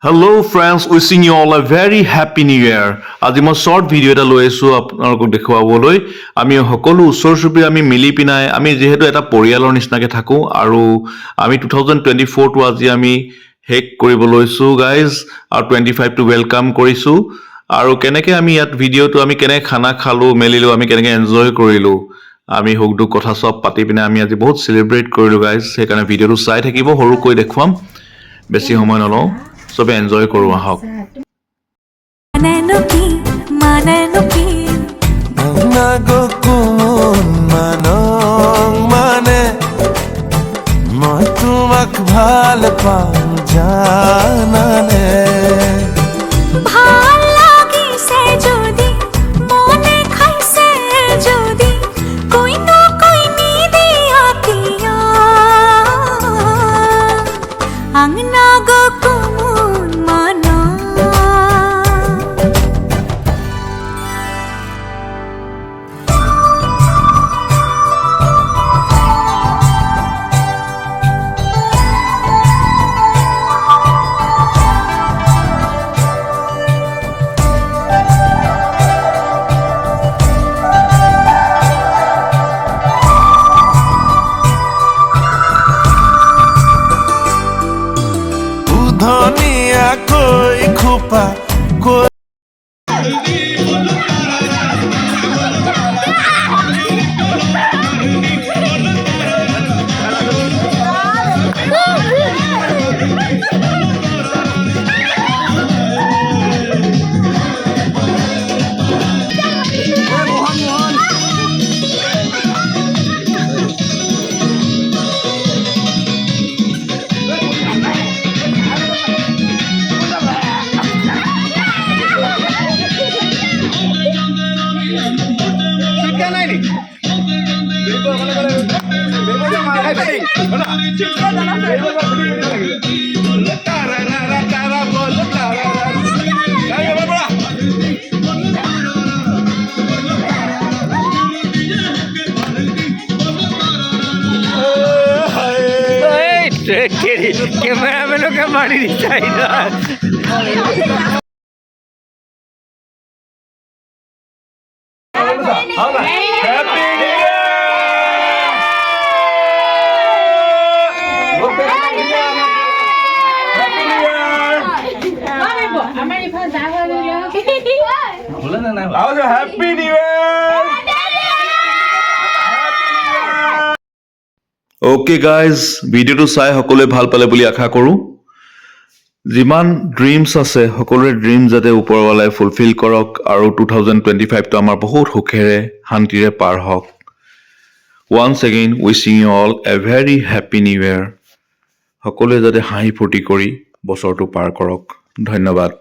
Hello friends, wishing you all a very happy new year. আজি মই short video' এটা লৈ আছো আপোনালোকক দেখুৱাবলৈ। আমি সকলো ওচৰ চুবুৰীয়া আমি মিলি পিনাই আমি যেহেতু এটা পৰিয়ালৰ নিচিনাকে থাকো আৰু আমি 2024 টো আজি আমি হেক কৰিব লৈছো গাইজ আৰু 25 টো ওয়েলকাম কৰিছো আৰু কেনেকে আমি ইয়াত ভিডিঅ'টো আমি কেনে খানা খালো মেলিলো আমি কেনেকে এনজয় কৰিলো আমি হুকদুক কথা সব পাতি পিনে আমি আজি বহুত সেলিব্ৰেট কৰিলো গাইজ সেইকাৰণে ভিডিঅ'টো চাই থাকিব সৰুকৈ দেখুৱাম বেছি সময় নলওঁ সবে এনজয় কৰো আহক মই তোমাক ভাল পাওঁ জানানে ভাল লাগিছে যদি মনে খাইছে যদি কই না কই নি দিয়া কিয়া আংনা গো কুমুন মানা ধুনীয়াকৈ খোপা কৈ कैमरामैनों का मारी चाहिए Happy New Year! Okay guys ভিডিঅ'টো চাই সকলোৱে ভাল পালে বুলি আশা কৰোঁ যিমান ড্ৰিমছ আছে সকলোৰে ড্ৰিম যাতে ওপৰৱালাই ফুলফিল কৰক আৰু 2025 টো আমাৰ বহুত সুখেৰে শান্তিৰে পাৰ হওক once again wishing you all a very happy new year সকলোৱে যাতে হাঁহি ফূৰ্তি কৰি বছৰটো পাৰ কৰক ধন্যবাদ